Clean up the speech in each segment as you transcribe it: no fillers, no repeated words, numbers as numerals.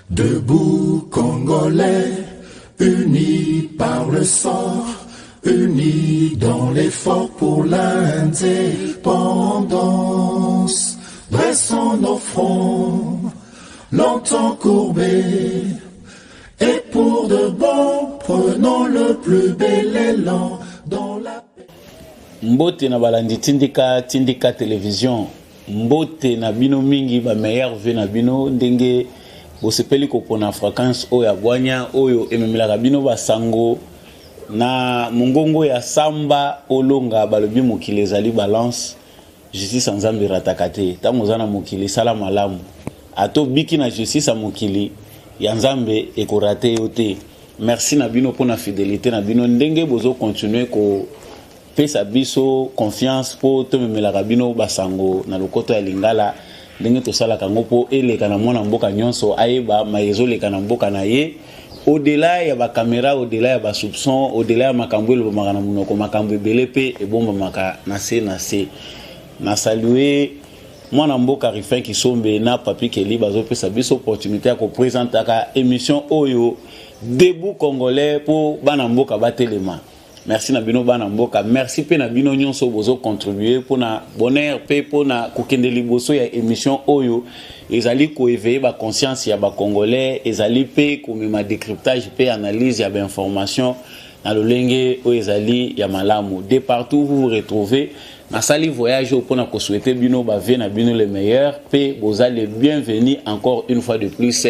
Debout Congolais, unis par le sang, unis dans l'effort pour l'indépendance. Dressons nos fronts, longtemps courbés, et pour de bon, prenons le plus bel élan dans la paix. Mbote na balandi tindika télévision, mbote na bino mingi ba meilleur ve na bino ndenge bosepeli ko pona fréquence oyo abwanya oyo ememela bino basango na mungongo ya samba olonga balobi mokili ezali balance justice nzambe ratakate tamozana mokili sala malamu ato biki na justice a mokili ya nzambe ekorate yote. Merci na bino pona fidélité na bino ndenge bozo continuer ko pesa biso confiance po to memela bino basango na lokoto ya lingala ndenge to sala kango po eleka na mwana mboka nyonso ayeba maezo leka na mboka na ye au-delà ya ba caméra, au-delà ya ba soupçon, au-delà ya makambo lo makana munoko makambo ebele pe ebomba maka na se na saluer mwana mboka Rifin Kisombe na Papi Keli bazo pesa biso opportunité ya ko présenter ka émission oyo Debout Congolais pour bana mboka batelema. Merci na bino bana mboka, merci pe na bino nyonso bozo contribuer pour na bonheur pe pour na kokende liboso ya émission oyo ezali ko éveiller ba conscience ya ba congolais, ezali pe ko mema décryptage pe analyse ya ba information na lolenge o ezali ya malamu. De partout vous vous retrouvez na sali voyage pour na ko souhaiter bino ba vie na bino le meilleur pe boza les bienvenus encore une fois de plus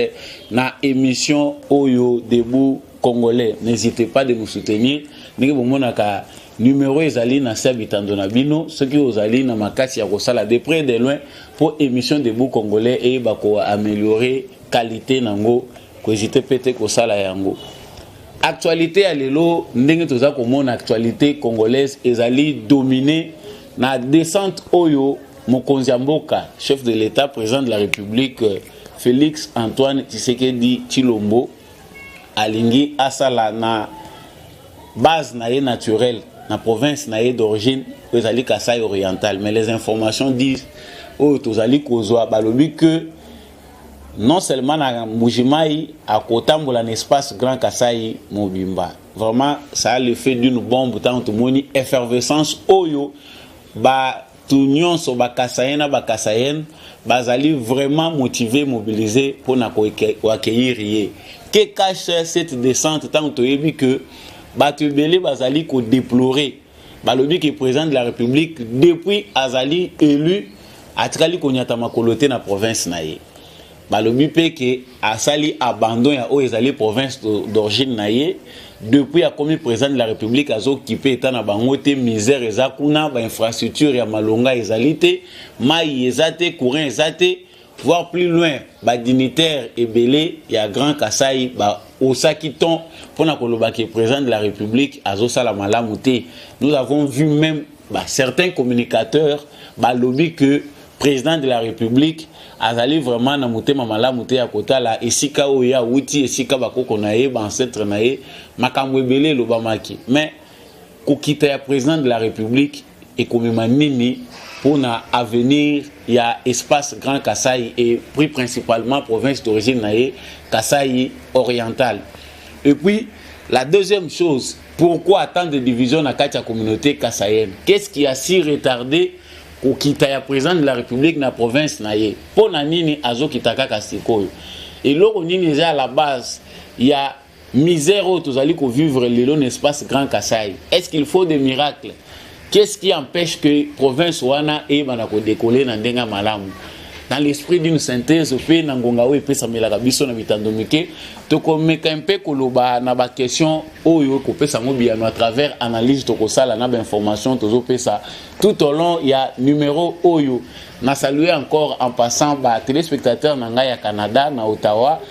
na émission oyo Debout Congolais. N'hésitez pas de nous soutenir. Ndenge bomonaka numéro ezali na sabitando na bino ceux qui ozali na makati ya kosala de près de loin pour émission Debout Congolais et bako améliorer qualité nango ko hésiter pété kosala yango. Actualité ya lelo ndenge toza komona actualité congolaise ezali dominée na descente oyo mokonzi ya mboka chef de l'état président de la République Félix Antoine Tshisekedi Tshilombo alingi asala na base naie naturelle na province naie d'origine ezali Kasai oriental, mais les informations disent oh tozali kozwa balobi que non seulement na Mujimai à kotambola l'espace Grand Kasai Mobimba, vraiment ça a l'effet d'une bombe tant tout moni effervescence oyo ba tout so ba Kasayena ba Kasayen bazali vraiment motivé mobilisé pour na ko accueillir yé que cache cette descente tant to yebi que Batubele Bazali ko déplorer balobi qui président de la République depuis Azali élu atrali konyata makolote na province naie balobi pe que asali abandon ya o ezali province d'origine naie depuis a commis président de la République azo occupé état na bangote misère ezakuna ba infrastructure ya malonga ezalité mai ezate courant ezate voire plus loin ba dignitaire ebele ya Grand Kasai ba osakiton pour na kolobaki président de la République azosala malamu te. Nous avons vu même certains communicateurs balobi que président de la République azali vraiment na mutema malamu te ya kotala esika oya uti esika bakoko na ye ba ancêtre na ye makambo ebele lobamaki mais kokita ya président de la République et komema nini pour na avenir il y a espace Grand Kasai et plus principalement province d'origine naie Kasai oriental. Et puis la deuxième chose, pourquoi tant de divisions dans la communauté kassaïenne? Qu'est-ce qui a si retardé au kitaya président de la République na province naie? Pour na nini azo kitaka kasikoyo. Et là on nini à la base, il y a misère où tous allez vivre le espace Grand Kasai. Est-ce qu'il faut des miracles? Qu'est-ce qui empêche que province wana et banako décoller na ndenga malamu? Dans l'esprit d'une synthèse pe na ngonga we pesa melaka biso na bitandomike to komeka mpe koloba na ba question oyo ko pesa ngobiano à travers analyse to kosala na ba information tozo pesa tout au long il y a numéro oyo na saluer encore en passant ba téléspectateurs na ngai ya Canada na Ottawa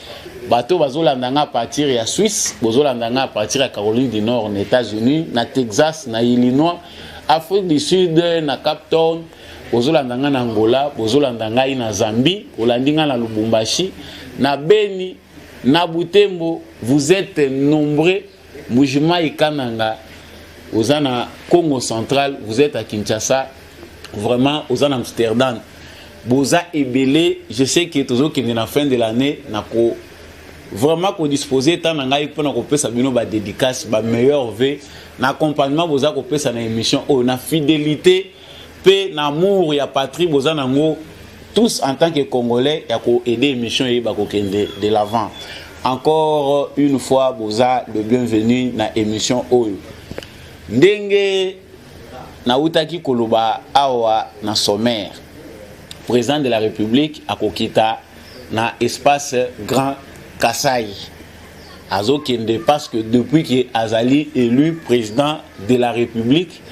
bato bazolandanga à partir ya Suisse bazolandanga à partir ya Caroline du Nord aux États-Unis na Texas na Illinois Afrique du Sud na Cape Town bozolandanga na Angola bozolandanga na Zambie olandinga na Lubumbashi na Beni na Butembo vous êtes nombreux Mujima Ikananga ozana Congo central vous êtes à Kinshasa vraiment ozana Amsterdam boza ebele je sais que toujours qui est la fin de l'année na ko vraiment qu'on disposer tant ngai pour na kopesa bino ba dédicace ba meilleur vœu na accompagnement boza kopesa na émission o na fidélité pe na amour ya patrie boza nango tous en tant que Congolais ya ko aider émission et ba ko kende de l'avant. Encore une fois boza le bienvenu na émission oyo. Ndenge na utaki koloba awa na sommaire. Président de la République a kokita na espace Grand Kassai. Azo kende parce que depuis que Azali élu président de la République,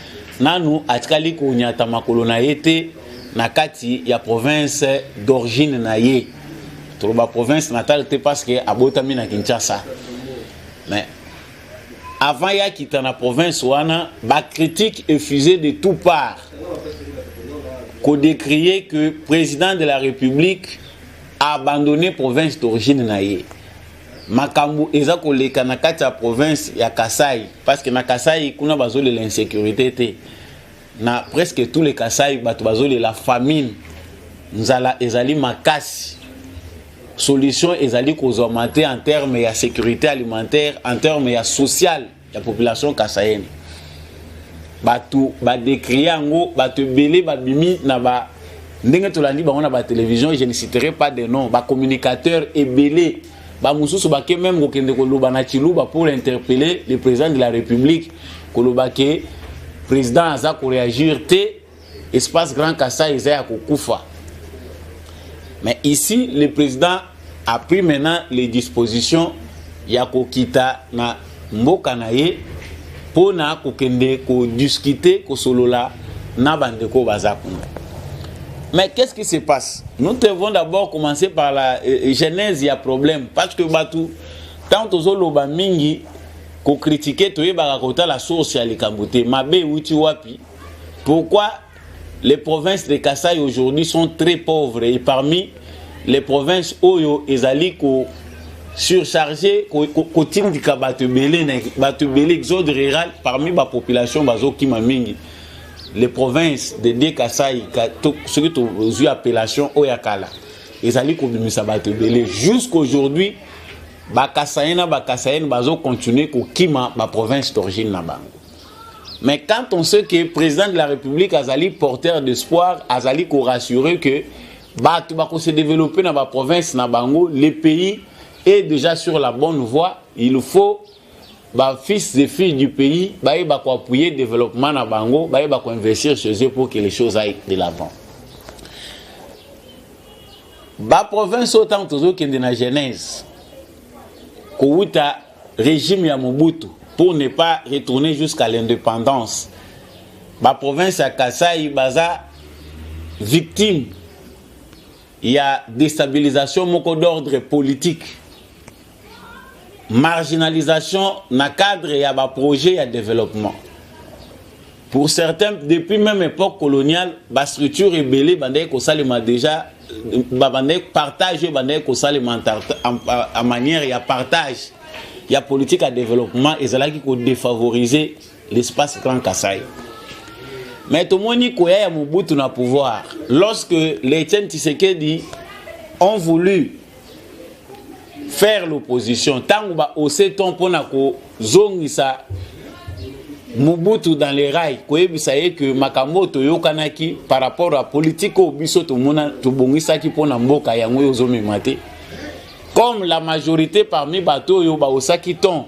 nanu atkali ko nyata makolo na yete na kati ya province d'origine na ye. Toloba province natale te parce que abotami na Kinshasa. Mais avant ya kita na province wana, ba critique effusée de tout part. Qu'on décriait que le président de la République a abandonné la province d'origine naïe. Makambu eza koleka na kati ya province ya Kasai parce que na Kasai kuna bazole l'insécurité te. Na presque tous les Kasai bato bazole la famine. Nzala ezali makasi. Solution ezali kozomate en termes de sécurité alimentaire, en termes de social la population kassaïenne. Batu ba décrier ngo batu belé ba bimi na ba ndenge tolandi ba on a ba télévision, je ne citerai pas de nom, ba communicateur et belé ba mususu ba ke même kokende ko loba na chiluba pour interpeller le président de la République ko loba ke président aza ko réagir té espace Grand Kassai eza ko kufa. Mais ici le président a pris maintenant les dispositions ya ko kita na mboka na ye pour na kokende ko discuter ko solola na bandeko bazakuna. Mais qu'est-ce qui se passe? Nous devons d'abord commencer par la genèse, il y a problème parce que batou tant tozoloba mingi ko critiquer toye barakota la source ya likambote mabe uti wapi. Pourquoi les provinces de Kassai aujourd'hui sont très pauvres et parmi les provinces oyo ezali ko surchargé ko tindika bato belé exode rural parmi la population bazo ki mamingi les provinces de Kassai ce que tu as eu appellation oyakala ezali ko bimisa bato belé jusqu'aujourd'hui ba Kassaïen bazo continuer ko kima ba province d'origine na bango. Mais quand on sait que le président de la République azali porteur d'espoir, azali ko rassurer que bato ba ko se développer na ba province na bango, le pays est déjà sur la bonne voie. Il faut bah, fils et filles du pays bah, appuyer le développement na bango, bah, investir chez eux pour que les choses aillent de l'avant. La province autant que de la genèse, Kouta régime ya Mobutu pour ne pas retourner jusqu'à l'indépendance. La province à Kassai baza victime. Il y a déstabilisation d'ordre politique. Marginalisation na cadre et à bas projet et développement. Pour certains, depuis même époque coloniale, la structure est belée, déjà partage en manière il y a partage, il y a politique à développement et c'est là qu'il faut défavoriser l'espace Grand Kassai. Mais tout le monde dit qu'il y a Mobutu na pouvoir. Lorsque les Etienne Tshisekedi ont voulu faire l'opposition, tant que ba osé ton pona ko zongisa Mobutu dans les rails, ko yebisa ye que makambo to yokanaki par rapport à politique au biso to mona to bongisa ki pona mboka yango yo zomemate. Comme la majorité parmi bato yo ba osaki ton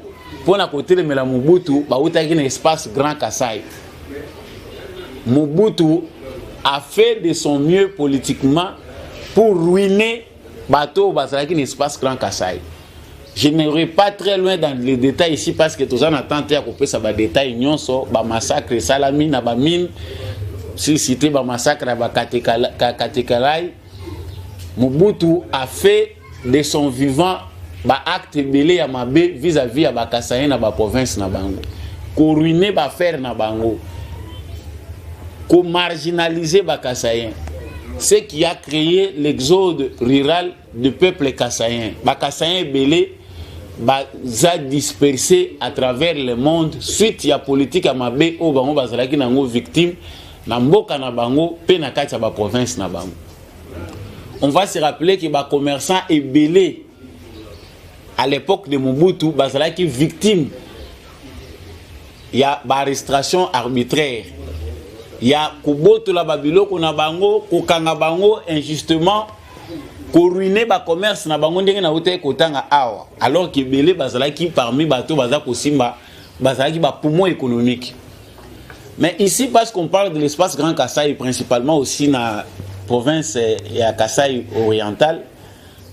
pona ko telemela Mobutu ba utaki na espace Grand Kassai. Mobutu a fait de son mieux politiquement pour ruiner bateau Bazalaki l'espace Grand Kassai. Je n'irai pas très loin dans les détails ici parce que tous en attente à couper ça va détail nyonso ba massacre Salami na ba mine si cité ba massacre ba Katekalai. Mobutu a fait de son vivant ba acte belé ya mabe vis-à-vis à ba Kassaïen na ba province na bango. Ko ruiner ba faire na bango. Ko marginaliser ba Kassaïen. Ce qui a créé l'exode rural du peuple kassaïen. Les Kassaïens belé a dispersé à travers le monde suite à la politique à Mabé au bango bazalaki nango victime na mboka na bango pe na kati ba province na bango. On va se rappeler que les commerçants est belé à l'époque de Mobutu, bazalaki victime. Il y a arrestation arbitraire. Il y a kuboto la babilo kuna bango, kokanga bango injustement, ko ruiner ba commerce na bango ndenge na hotel kotanga awa. Alors que belé bazalaki parmi bato bazako simba, bazalaki ba poumon économique. Mais ici, parce qu'on parle de l'espace Grand Kasaï, principalement aussi dans la province et à Kasaï oriental,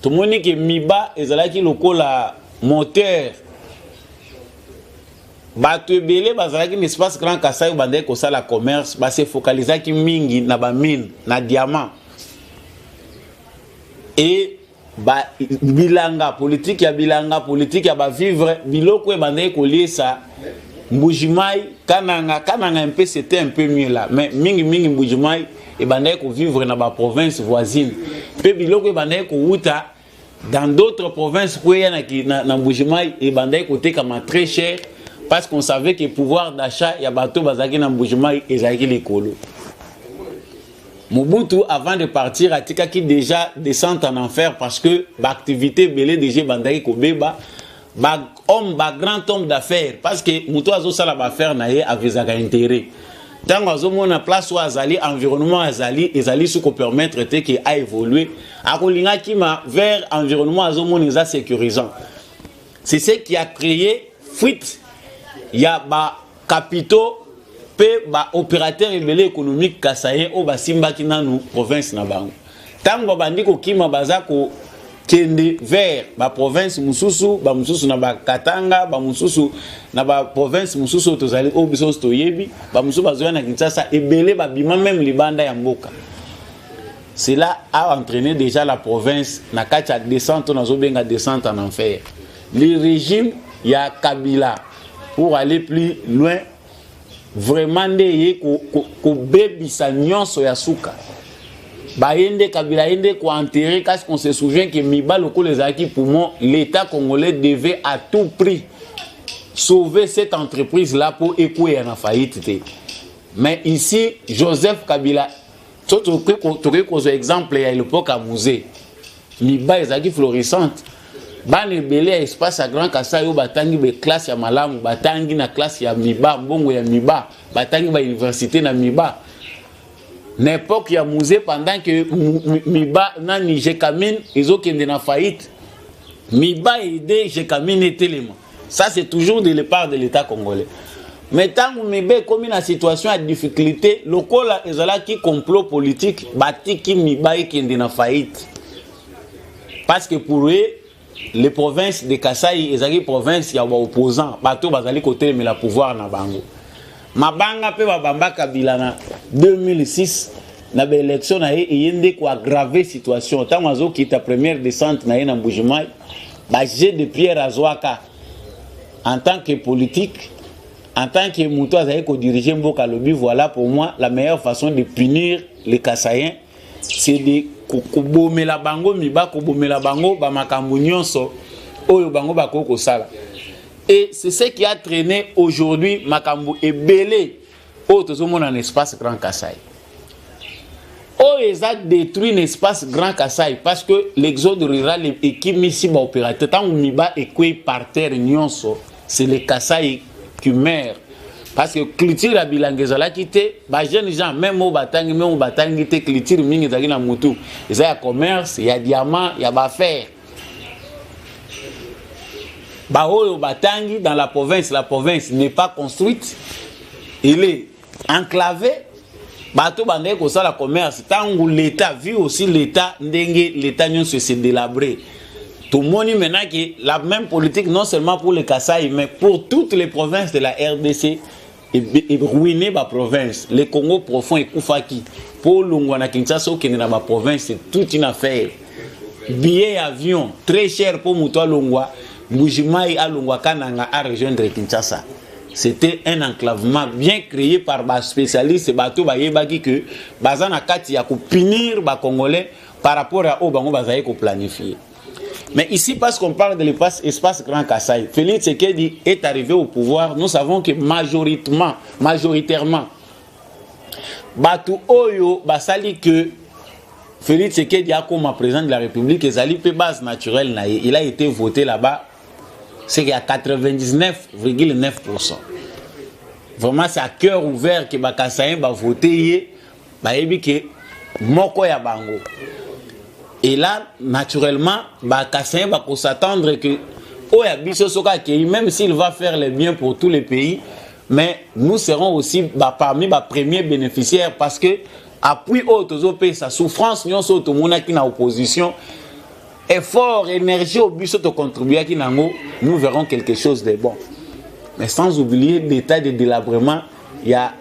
tout le monde dit que Miba est la moteur. Bato belé bazalaki l'espace Grand Kasaï bandé ko ça la commerce, ba se focaliser ki mingi na ba mine, na diamant. Et ba bilanga politique ya ba vivre biloko bandé ko lié ça. Mbujimai kananga un peu c'était un peu mieux là, mais mingi Mbujimai et bandé ko vivre dans ba province voisine. Pe biloko bandé ko uta dans d'autres provinces pour y na Mbujimai et bandé côté comme très cher. Parce qu'on savait que le pouvoir d'achat, il y a bateau bazaki na Mbujimai et zaki l'écolo. Mobutu, avant de partir, a dit déjà descend en enfer parce que l'activité belé déjà bandaki kobeba, grand homme d'affaires. Parce que Moutou azo sala ba faire naie avec zaka intérêt. Tant azo mona place où azali environnement azali ezali ce qu'on permettre te que a évoluer. Akolinga kima vers environnement azo mona sécurisant. C'est ce qui a créé fuite. Il y a des capitaux, des opérateurs économiques kasaïens au Basimba qui dans nos provinces. Tant que bandi ko kima bazako kende vers la province mususu, ba mususu na ba Katanga, ba mususu na ba province mususu tozali o biso stoyebi, ba mususu bazoya na Kinshasa ebele ba bima même libanda ya mboka. Cela a entraîné déjà la province na kati ya descente na zo benga descente en enfer. Le régime ya Kabila pour aller plus loin, vraiment ndeye ko bebisa nyonso ya suka. Bayende Kabila yende ko enterrer parce qu'on se souvient que Miba loko les acquis poumons, l'État congolais devait à tout prix sauver cette entreprise là pour écouer en faillite. Mais ici Joseph Kabila, tout exemple à l'époque à musée. Miba les acquis florissante. Bane belé espace à Grand Kasaï ou batangi be classe ya malamu, batangi na classe ya Miba, bongo ya Miba, batangi ba université na Miba. N'époque ya musée pendant que Miba na Nigekamine, ils ont kende na faillite. Miba aidé Jekamine et Téléma. Ça c'est toujours de la part de l'État congolais. Mais tant que Miba comme une situation à difficulté, lokola ezala qui complot politique, bati ki Miba et kende na faillite. Parce que pour eux les provinces de Kasaï et les provinces ya opposants bateau bazali côté mais la pouvoir na bango mabanga pe babamba Kabila na 2006 na ba élection na yende ko aggraver situation tant azo qui ta première descente na na Mbujimai ba jet de pierre azwaka en tant que politique en tant que muto azali ko diriger mboka lobi. Voilà pour moi la meilleure façon de punir les Kasaïens, c'est de kobomela bango Miba, kobomela bango ba makambo nyonso oyo bango bakoko sala. Et c'est ce qui a traîné aujourd'hui makambo ebele au tozomona un espace Grand Kasaï. Ils ont détruit l'espace Grand Kasaï parce que l'exode rural est qui ici ba opérateur tant Miba est quoi par terre nyonso, c'est les Kasaï qui meurent. Parce que culture ya bilangeza la quitté, ba jeunes gens même au batangi te culture mingi zaki na mutu. Il y a commerce, il y a diamant, il y a affaires. Ba oyo batangi dans la province n'est pas construite. Il est enclavé. Bato bande ko ça la commerce tangu l'État vu aussi l'État ndenge l'État nyon se délabré. Tout le monde maintenant que la même politique non seulement pour le Kasaï mais pour toutes les provinces de la RDC et ruiner ma province. Le Congo profond et Koufaki. Pour Lungwana Kinshasa qui est dans ma province, c'est toute une affaire. Billet avion très cher pour Moutoua Lungwa, Mbujimai à Lungwa Kananga à rejoindre Kinshasa. C'était un enclavement bien créé par les spécialistes et bateau bayebaki que bazana kati ya ko punir ba Congolais par rapport à au bango bazaye ko planifier. Mais ici, parce qu'on parle de l'espace Grand Kasaï, Félix Tshisekedi est arrivé au pouvoir. Nous savons que majoritairement, Batu Oyo, Basali que Félix Tshisekedi a comme président de la République, il a base naturelle, il a été voté là-bas c'est qu'il y a 99,9%. Vraiment, c'est à cœur ouvert que les Kassaïens vont voter, que moko ya bango. Et là, naturellement, les Kassaïens vont s'attendre que même s'il va faire le bien pour tous les pays, mais nous serons aussi parmi les premiers bénéficiaires parce que appui autres pays, sa souffrance, nous sommes qui na opposition, effort, énergie au but de contribuer à nous verrons quelque chose de bon. Mais sans oublier l'état de délabrement, il y a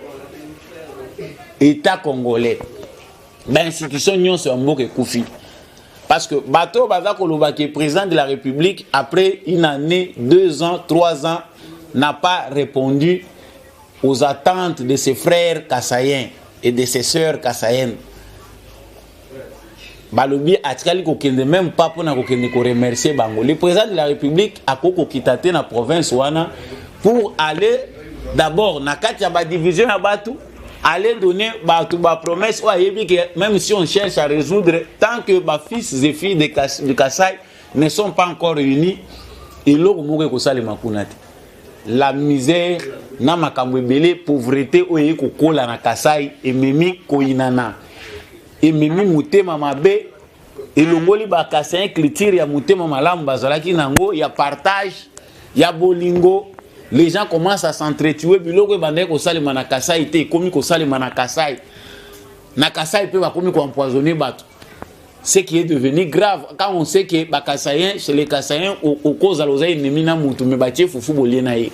l'État congolais. L'institution nous c'est un mot que Koufi. Parce que Bato Bazakoloba, qui est président de la République, après une année, 2 ans, 3 ans, n'a pas répondu aux attentes de ses frères kassaïens et de ses sœurs kassaïennes. Balobi a tiré même pas pour remercier Bango. Le président de la République a quitté la province pour aller d'abord dans la division à Batou. Aller donner ma promesse même si on cherche à résoudre, tant que mes fils et filles de Kassai ne sont pas encore réunis, la misère, la pauvreté, la Kassai, et mimi koinana, et mimi mutema mabe, et le moli ba Kassai cliture ya mutema malamba zalaki nango, ya partage, ya bolingo. Les gens commencent à s'entretuer. Biloko bandé ko sali manakasai te komi ko sali manakasai. Nakasai peut va komi ko empoisonner bateau. Ce qui est devenu grave quand on sait que bakasayen chez les Kassaïens au cause aloza ennemi na mutu me batie fufu bolena ye.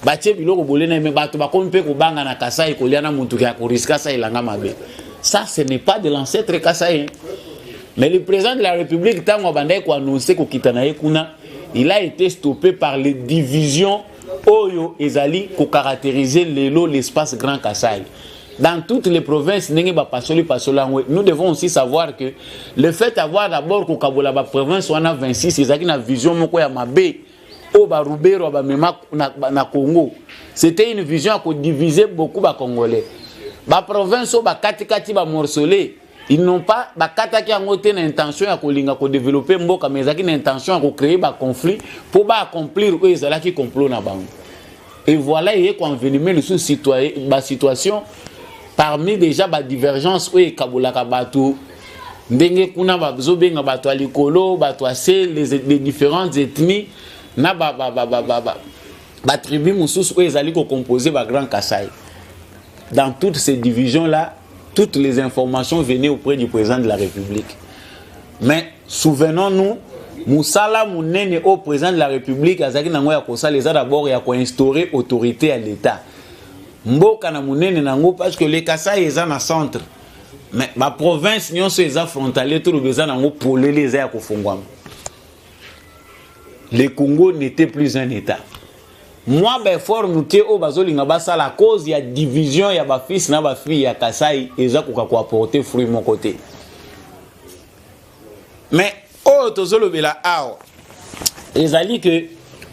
Batie biloko bolena me bateau ba komi pe ko banga na Kasai ko liana mutu ya ko riska sa ilanga mabe. Ça ce n'est pas de l'ancêtre Kassaïen. Mais le président de la République tango bandé ko annoncer ko kitana ye kuna, il a été stoppé par les divisions Oyo ezali ko caractériser l'espace Grand Kassai. Dans toutes les provinces, nous devons aussi savoir que le fait d'avoir d'abord que la province on a 26, c'est une vision moko ya mabe au barubero na Congo. C'était une vision qui divisait beaucoup ba Congolais. Ba province ba kati ba morcelé. Ils n'ont pas une intention de développer mboka mais une intention de créer un conflit pour accomplir ce complot na bango. Et voilà il y a convenimé sous situation parmi déjà ba divergence et kabulaka bato ndenge kuna bazo benga bato alikolo bato ase les différentes ethnies na ba tribu mususu ezali ko composer ba Grand Kassai. Dans toutes ces divisions là, toutes les informations venaient auprès du président de la République. Mais souvenons-nous, Moussala Mounene au président de la République, Azaki Nango Yakosa, les a d'abord instauré autorité à l'État. Mboka na Mounene Nango, parce que les Kassai sont dans le centre. Mais ma province, nous sommes frontaliers, tout le besoin Nango pour les airs Kofongwam. Le Congo n'était plus un État. Moi, ben fort muté au bazolinga basa la cause il y a division il y a ba fils na ba fille ya Kassai eza ko apporter fruit mon côté. Mais oh tozolo bela ao. Ezali que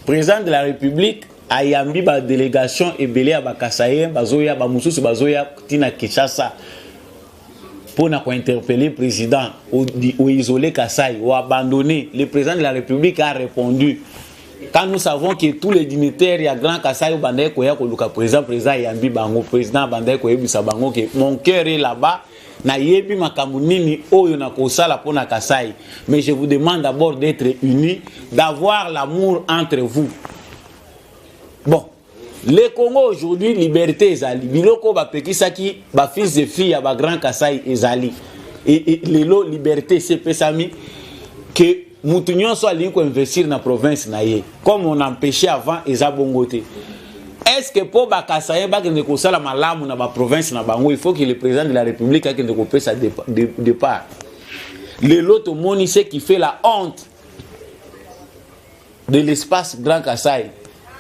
président de la République a yambi ba délégation ebele ya ba Kassai bazoya ba mususu bazoya tina Kinshasa pour na ko interpeller le président ou isoler Kassai ou abandonner. Le président de la République a répondu. Quand nous savons que tous les dignitaires, il y a Grand Kassai, président Yambi Bango, président Bandai Koyebisa Bango, mon cœur est là-bas, na yebi makamunini oyo na kosala pona Kassai. Mais je vous demande d'abord d'être unis, d'avoir l'amour entre vous. Bon, le Congo aujourd'hui, liberté ezali. Biloko ba pekisaki, ba fils et filles à ba Grand Kassai ezali. Et lelo liberté c'est pesami que Moutounion soit lié pour investir dans la province comme on empêchait avant et Zabongote. Est-ce que pour Bakasaye ne la malamu dans la province il faut que le président de la République ait découpé sa départ. Le lot moni c'est qui fait la honte de l'espace Grand Kassai.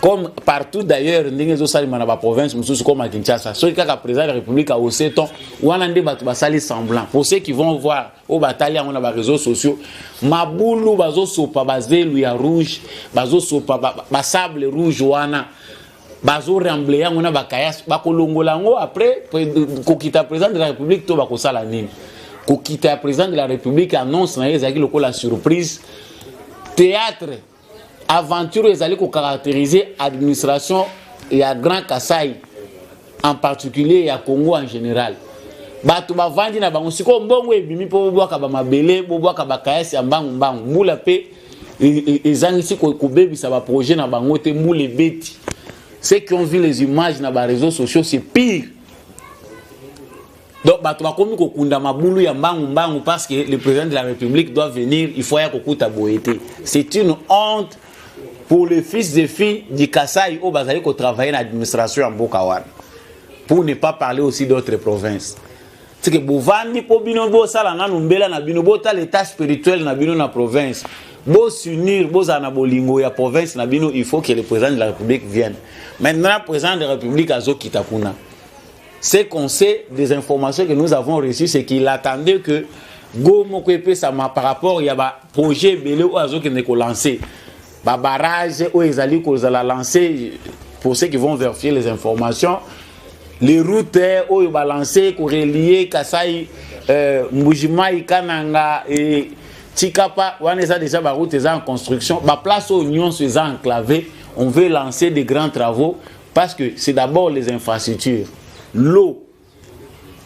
Comme partout d'ailleurs, dans la province, comme à Kinshasa. Celui qui a président de la République a aussi temps, où on a des batailles semblant. Pour ceux qui vont voir au bataille, on a des réseaux sociaux. Maboulou, bazo sopa, bazé, lui à rouge, bazo sopa, basable rouge, ouana, bazo remblé, on a bakayas, bakolongolango. Après, kokita président de la République, to bakosa la nime. Kokita président de la République annonce, na yezaki loko la surprise. Théâtre. aventure ezali ko caractériser administration et à Grand Kasaï en particulier et à Congo en général. Bato bavandi na bango siko mbongo ebimi po bwaka ba mabele bwaka ba kaesi ya mbangu mbula pe ezangisi ko bebisa ba projet na bango te mbule beti. Ceux qui ont vu les images na ba réseaux sociaux c'est pire. Donc bato bakomi ko kunda mabulu ya mbangu parce que le président de la République doit venir, il faut ya kokuta boété. C'est une honte pour les fils et filles du Kasaï au bazali ko travailler dans l'administration en Bokawan. Pour ne pas parler aussi d'autres provinces. C'est que Bouvandi po bino bo sala na numbela na bino bo ta l'état spirituel na bino na province. Bo s'unir bo za na bolingo ya province na bino, il faut que le président de la République vienne. Maintenant le président de la République azo kitakuna. C'est qu'on sait des informations que nous avons reçues, c'est qu'il attendait que Gomo Kwepe sama par rapport il y a ba projet belé ou azo qui ne ko lancer. Ba barrage ou ezali ko za la lancer pour ceux qui vont vérifier les informations. Les routes où ils balancent, qui relient Kasaï, Mbujimai, Kananga et Tikapa, on a déjà des routes en construction. La place où l'Union se enclavée, on veut lancer des grands travaux parce que c'est d'abord les infrastructures. L'eau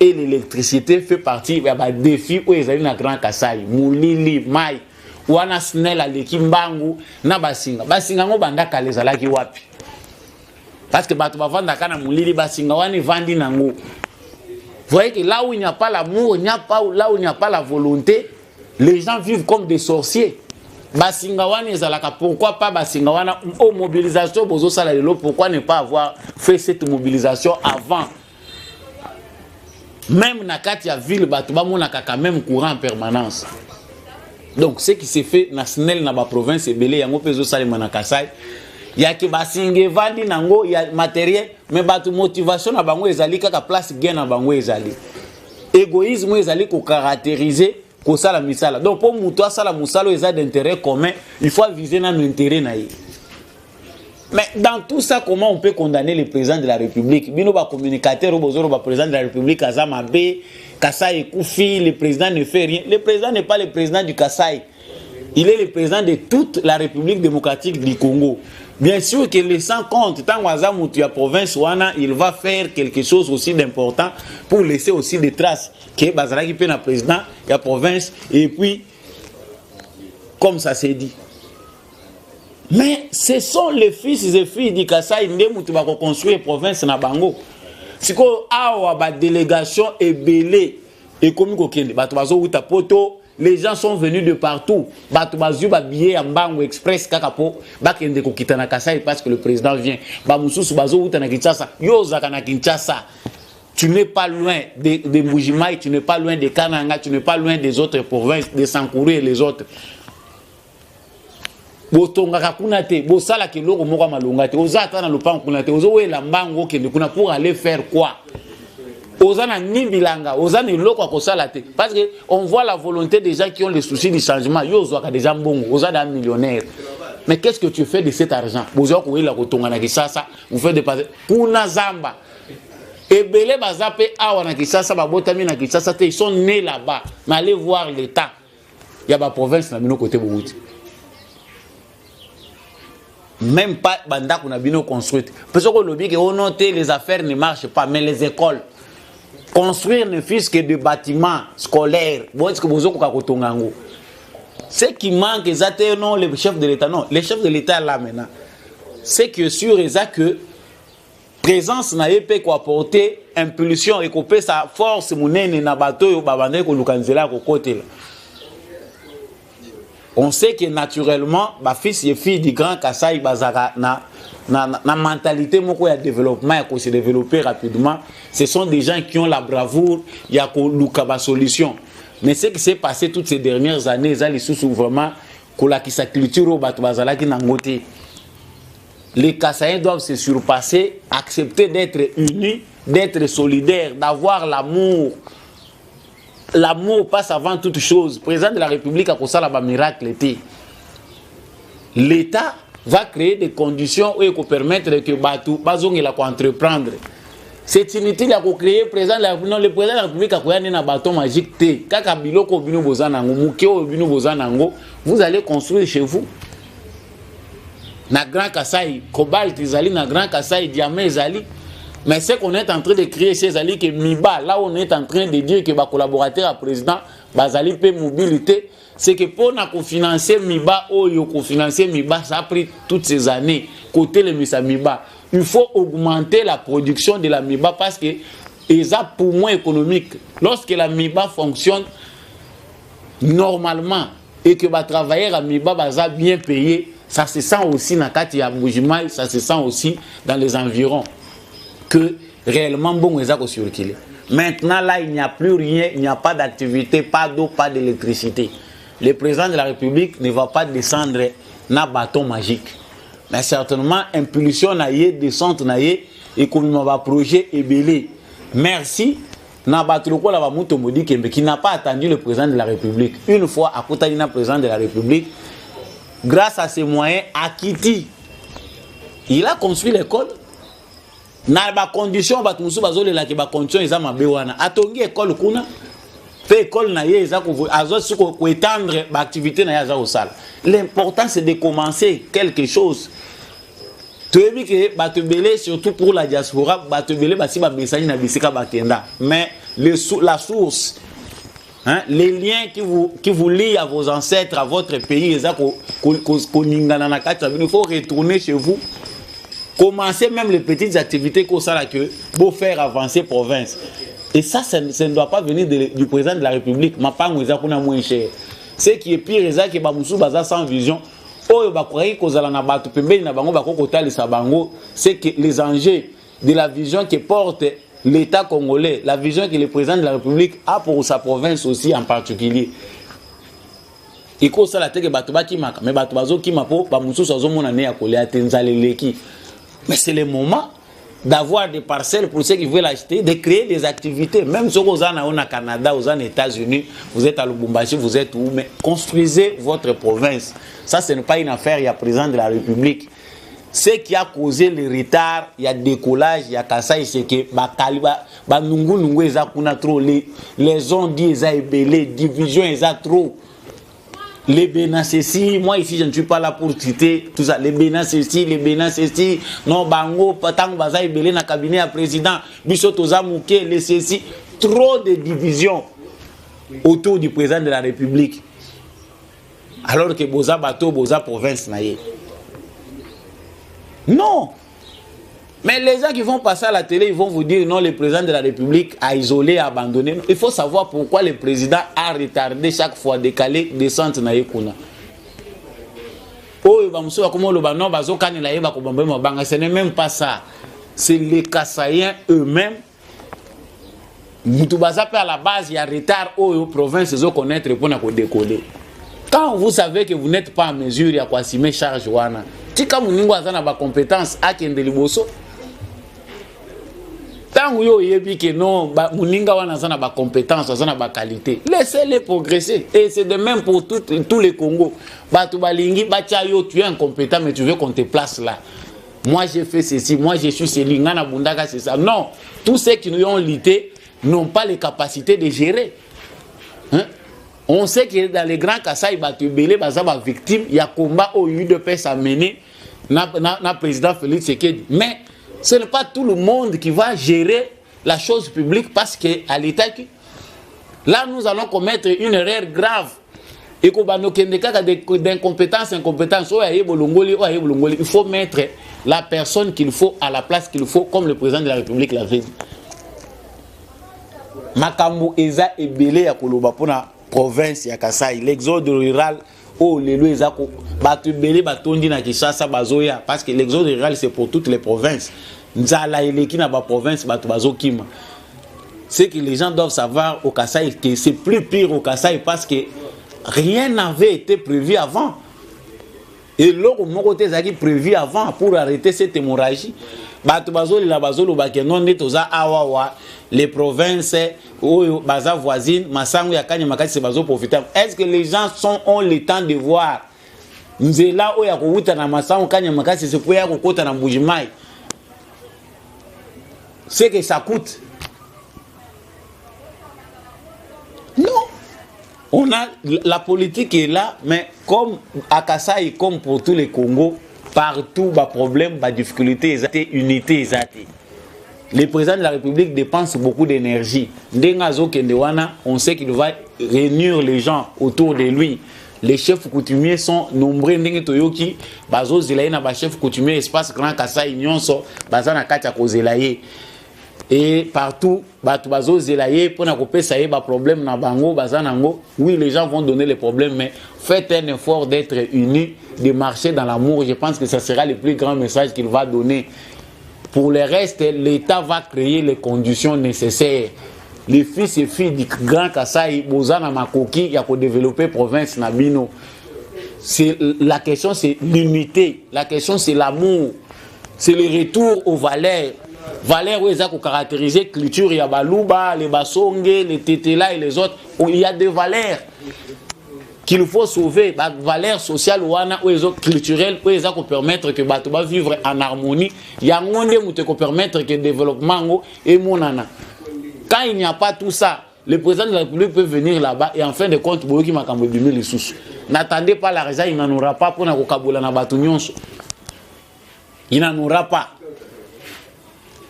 et l'électricité fait partie des défis où ils ont dans Grand Kasaï. Moulili, Mai, où on a snel à l'équipe Bangu, na Basinga. Basinga, on banda kalezala ki wapi. Parce que bato bavanda kana mulili basinga wani vandi nango. Vous voyez que là où il n'y a pas l'amour, là où il n'y a pas la volonté, les gens vivent comme des sorciers. Basinga wani ezalaka, pourquoi pas basinga wana au mobilisation bozo sala lelo, pourquoi ne pas avoir fait cette mobilisation avant? Même na kati ya ville bato ba mona kaka même courant en permanence. Donc ce qui s'est fait na snel na ba province ebele yango pezo sala na Kasai. Il y a qui basinge vandi nango, il y a matériel, mais batu motivation na bango ezali kaka place gain na bango ezali. Égoïsme ezali ko caractériser ko sala misala. Donc pour muto sala musalo eza d'intérêt commun, il faut viser na intérêt na yi. Mais dans tout ça, comment on peut condamner le président de la République? Bino ba communicateur ou bozoro ba président de la République Azama B, Kasaï Koufi, le président ne fait rien. Le président n'est pas le président du Kasaï. Il est le président de toute la République démocratique du Congo. Bien sûr que les sans compte, tant que la province Wana, il va faire quelque chose aussi d'important pour laisser aussi des traces. Que Bazara qui peut être président, la province, et puis, comme ça s'est dit. Mais ce sont les fils et filles du Kasaï qui vont construire la province na Bango. Si ko awa ba délégation est belée et comme kokende, bato uta poto. Les gens sont venus de partout. Batubazu ba billet en Bango Express kakapo bakende ko kitana Kasai parce que le président vient. Ba mususu bazo uta na Kinshasa. Yo zaka na Kinshasa. Tu n'es pas loin de Mbujimai, tu n'es pas loin de Kananga, tu n'es pas loin des autres provinces, de Sankuru et les autres. Botonga kakunate, bo sala ke loko moko malongate. Ozata na lopango kunate. Ozo we la Bango kende kuna pour aller faire quoi? Ozana nimbilanga, ozana loko akosala te. Parce que on voit la volonté des gens qui ont les soucis du changement. Yo zoaka des gens bongo, ozana millionnaire. Mais qu'est-ce que tu fais de cet argent? Bozo ko ila ko tonga na Kisasa, vous faites dépasser kuna zamba. Ebele bazape awa na Kisasa ba botami na Kisasa te, ils sont nés là-bas. Mais allez voir l'état. Il y a ba province na bino côté Bougouti. Même pas banda qu'on a bino construite. Parce que le que on note les affaires ne marchent pas, mais les écoles construire ne fût-ce que des bâtiments scolaires. Ce qui manque exactement, le chef de l'État, non, le chef de l'État là maintenant, c'est que sur ça que présence n'a pas quoi apporter impulsion et couper sa force mounene na bateau babane ko lukanzela ko côté là. On sait que naturellement, ma fils et fille du grand Kasaï Bazara na mentalité moko ya développement ya ko se développer rapidement. Ce sont des gens qui ont la bravoure, il y a ko lukaba solution. Mais ce qui s'est passé toutes ces dernières années, ça les sous vraiment ko la kisa culture au batu bazala ki nangote. Les Kasaïens doivent se surpasser, accepter d'être unis, d'être solidaires, d'avoir l'amour. L'amour passe avant toute chose. Le président de la République a causé un miracle. L'État va créer des conditions où il peut permettre que Batou Bazong il a entreprendre. C'est inutile à créer le président de la République. Le président de la République a créé un bâton magique. Vous allez construire chez vous. na Grand Kasaï, cobalt ezali na Grand Kasaï, diamant ezali. Mais ce qu'on est en train de créer chez Zali, que Miba, là où on est en train de dire que les collaborateurs à président, Bazali peut mobilité, c'est que pour financer Miba, financer Miba, ça a pris toutes ces années, côté le Miba. Il faut augmenter la production de la Miba parce que les poumons économiques, lorsque la Miba fonctionne normalement et que les travailleurs à Miba sont bien payés, ça se sent aussi dans Kati ya Mbujimaï, ça se sent aussi dans les environs. Que réellement bon ils ont circulé. Maintenant là il n'y a plus rien, il n'y a pas d'activité, pas d'eau, pas d'électricité. Le président de la République ne va pas descendre dans bâton magique. Mais certainement impulsion naïe, descente naïe et comme on va projet ébélé. Merci na batuloko la bamuto modi qui n'a pas attendu le président de la République. Une fois à côté du président de la République, grâce à ses moyens, Akiti, il a construit l'école. Na ba condition ba tumusu bazole la ke ba condition eza mabe wana atongi école kuna fait école na ye eza ko azo suko ko étendre ba activité na ya za osala. L'important c'est de commencer quelque chose. Tu as vu que ba te belé surtout pour la diaspora ba te belé ba si ba message na bisika ba kenda mais la source hein, les liens qui vous lient à vos ancêtres, à votre pays eza ko ningana na kati il faut retourner chez vous. Commencer même les petites activités qu'on sait que pour faire avancer province. Et ça ne doit pas venir du président de la République. Ma part, nous avons moins cher. Ce qui est pire, c'est que Bamoussou Baza sans vision. C'est que les enjeux de la vision que porte l'État congolais, la vision que le président de la République a pour sa province aussi en particulier. Et qu'on sait la tête que Batouba qui m'a, mais Batoubazo qui m'a pour Bamoussou Sazomon année à coller à Tenzaleleki. Mais c'est le moment d'avoir des parcelles pour ceux qui veulent acheter, de créer des activités. Même si vous êtes au Canada, vous êtes aux États-Unis, vous êtes à Lubumbashi, vous êtes où, mais construisez votre province. Ça, ce n'est pas une affaire, il y a président de la République. Ce qui a causé le retard, il y a décollage, il y a Kassai, c'est que les ondes, ils ont ébélé, division, ils ont trop. Les Bénin-Ceci, moi ici je ne suis pas là pour citer tout ça. Les Bénin-Ceci, non, Bango, Patang, Baza, Belé, na cabinet à président, Bissotoza, Mouké, les Ceci. Trop de divisions autour du président de la République. Alors que Boza Bateau, Boza Province, naïe. Non! Mais les gens qui vont passer à la télé, ils vont vous dire non, le président de la République a isolé, a abandonné. Il faut savoir pourquoi le président a retardé chaque fois, décalé, descente na yekuna. Oh, ce n'est même pas ça. C'est les Kassaïens eux-mêmes. À la base, il y a retard aux provinces, ils ont connaître pour décoller. Quand vous savez que vous n'êtes pas en mesure, il y a quoi si mes charges wana. Tika muningo azana ba compétence à kende liboso. Tant que vous que non, muninga wana azana ba compétence, azana ba qualité. Laissez-les progresser. Et c'est de même pour tous les Congos. Batu balingi bachayo, tu es incompétent mais tu veux qu'on te place là. Moi j'ai fait ceci, moi je suis ceci, ngana bundaka c'est ça. Non, tous ceux qui nous ont lutté n'ont pas les capacités de gérer. Hein? On sait que dans les grands Kassai, Batubélé, Bazaba victime, il y a combat au UDPS à mener, na président Félix Tshisekedi. Mais ce n'est pas tout le monde qui va gérer la chose publique parce qu'à l'État, là nous allons commettre une erreur grave. Et d'incompétence, il faut mettre la personne qu'il faut à la place qu'il faut, comme le président de la République l'avait dit. Makambo Eza Ebele ya Koloba pour la province ya Kasai, l'exode rural, oh les lois Ezako, Batubele Batondi na Kishasa Bazoya, parce que l'exode rural c'est pour toutes les provinces. Nzala Eleki na ba province Batubazo Kima. C'est que les gens doivent savoir au Kasai que c'est plus pire au Kasai parce que rien n'avait été prévu avant. Et l'autre côté qui prévu avant pour arrêter cette hémorragie. Les provinces baza voisines, est-ce que les gens ont le temps de voir? C'est que ça coûte. Non. On a la politique est là, mais comme à Kassai, comme pour tous les Congos, partout bas problème, bas difficulté, unité. Le président de la République dépense beaucoup d'énergie. On sait qu'il va réunir les gens autour de lui. Les chefs coutumiers sont nombreux. Chef coutumier espace Grand Kasaï Nyonso, Bazana Katia Kozelaye. Et partout, bazo zelaye pour na couper ça y a problème na bango bazanango. Oui, les gens vont donner les problèmes, mais faites un effort d'être unis, de marcher dans l'amour. Je pense que ça sera le plus grand message qu'il va donner. Pour le reste, l'État va créer les conditions nécessaires. Les fils et filles du Grand Kasaï, Bozana Makoki, qui a développé province Nabino. La question, c'est l'unité. La question, c'est l'amour. C'est le retour aux valeurs. Valeurs où ils ont caractérisé culture, il y a Balouba, les Basongue, les Tétéla et les autres. Il y a des valeurs qu'il faut sauver, des valeurs sociales où ils ont culturelles, où ils ont permettre que Batouba vivre en harmonie. Il y a un monde qui permettre que le développement et monana. Quand il n'y a pas tout ça, le président de la République peut venir là-bas et en fin de compte, n'attendez pas l'argent, il n'en aura pas pour il n'en aura pas.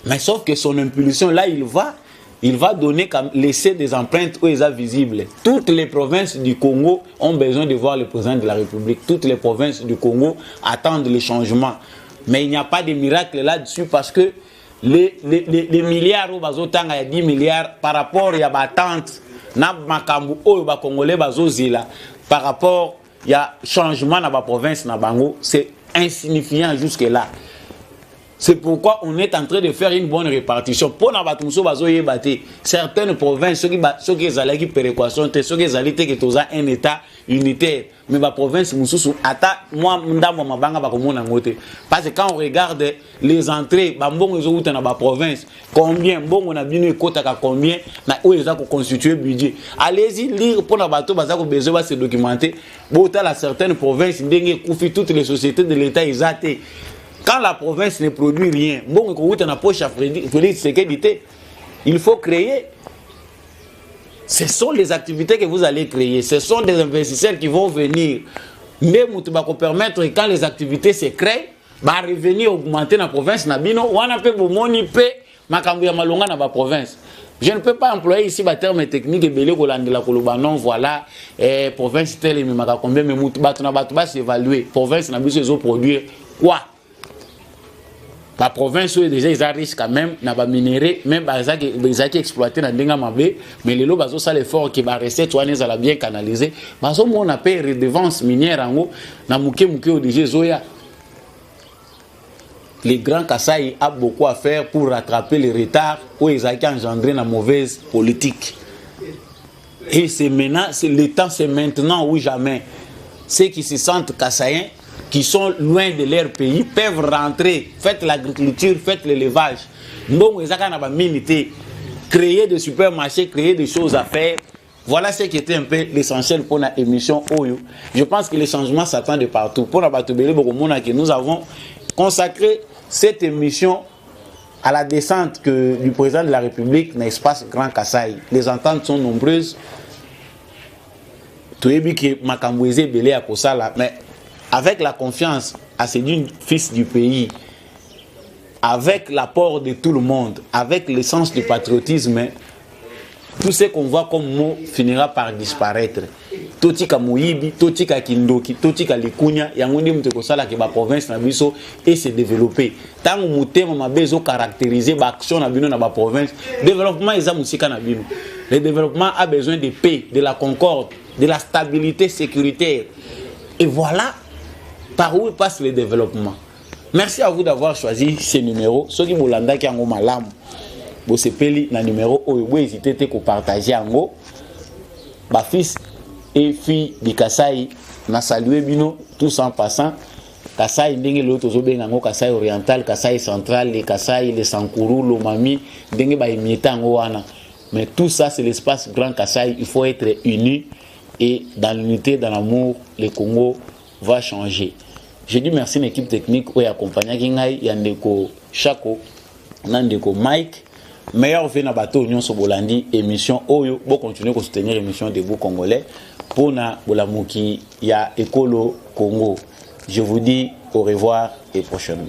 Mais sauf que son impulsion, là, il va donner, laisser des empreintes où ils sont visibles. Toutes les provinces du Congo ont besoin de voir le président de la République. Toutes les provinces du Congo attendent le changement. Mais il n'y a pas de miracle là-dessus parce que les milliards, il y a 10 milliards par rapport à la tente, par rapport il y a changement dans la province, c'est insignifiant jusque-là. C'est pourquoi on est en train de faire une bonne répartition. Pour certaines provinces, ceux qui ont péréquation, ceux qui ont un État unitaire, mais la province, parce que quand on regarde les entrées, dans la province, combien, on a bien combien, où ils ont constitué le budget. Allez-y lire pour la bateau, besoin de se documenter. Dans certaines provinces, toutes les sociétés de l'État, ils ont. Quand la province ne produit rien, il faut créer. Ce sont les activités que vous allez créer. Ce sont des investisseurs qui vont venir. Mais vous permettre que quand les activités se créent, revenir augmenter dans la province. Je ne peux pas employer ici des termes techniques et non, voilà, province telle, mais combien de s'évaluer. Province n'a pas produire quoi? La province est déjà riche quand même, n'a pas minéré, même ils ont exploité dans le Mabé, mais les lots ça l'effort qui va rester, toi, ils ont bien canalisé. Bazo on a payé redevance minière en haut, na muke ODG Zoya. Les grands Kasaï a beaucoup à faire pour rattraper les retards où ils ont engendré la mauvaise politique. Et c'est maintenant, le temps c'est maintenant ou jamais. Ceux qui se sentent Kasaïens, qui sont loin de leur pays, peuvent rentrer, faites l'agriculture, faites l'élevage. Bon, ils ont milité, créer des supermarchés, créer des choses à faire. Voilà ce qui était un peu l'essentiel pour la émission Oyo. Je pense que les changements s'attendent de partout. Pour la Batubélé, nous avons consacré cette émission à la descente du président de la République dans l'espace Grand Kasaï. Les ententes sont nombreuses. Tout est bien que Makambouézé Belé à Kosala, mais avec la confiance à ces fils du pays, avec l'apport de tout le monde, avec le sens du patriotisme, tout ce qu'on voit comme mot finira par disparaître. Totika Moyibi, Totika Kindoki, Totika Likunya, Yangondi Mtekosala qui est la province et se développer. Tant que nous avons caractérisé l'action dans la province, le développement est le développement a besoin de paix, de la concorde, de la stabilité sécuritaire. Et voilà par où passe le développement. Merci à vous d'avoir choisi ce numéro. Ceux qui vous l'ont qui ont malam, vous sepeli le numéro où hésitez à partager en haut. Ma fils et fille de Kasaï n'a salué bino tous en passant. Kasaï ndenge l'autre zobengango Kasaï oriental, Kasaï central, les Kasaï, les Sankourou, l'Omami, ndenge ba imieta ngo wana. Mais tout ça c'est l'espace Grand Kasaï. Il faut être unis et dans l'unité, dans l'amour, le Congo va changer. Je dis merci à l'équipe technique qui accompagne Kingai, Yandeko Chako, Nandeko Mike. Meilleur fait na bateau Union Sobolandi émission Oyo. Bon continuer à soutenir l'émission Debout Congolais pour na bolamuki ya Ekolo Congo. Je vous dis au revoir et prochainement.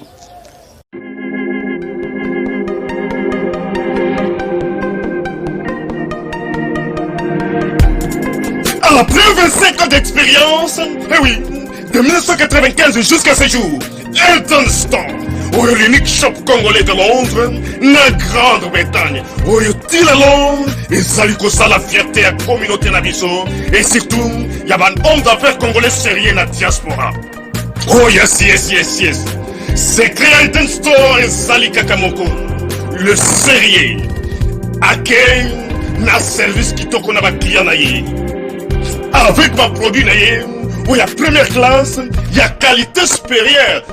Après 25 ans d'expérience, eh oui, de 1995 jusqu'à ce jour, Elton Store, l'unique shop congolais de Londres, la Grande-Bretagne, tila Londres, et salut que ça la fierté à la communauté nabiso, et surtout, il y a un homme d'affaires congolais sérieux dans la diaspora. Oh yes, yes, yes, yes. C'est créé Elton Store et Sali Kakamoko, le sérieux, accueil, na service qui toko na ba client na yé. Avec ma produit, il y a première classe, il y a qualité supérieure.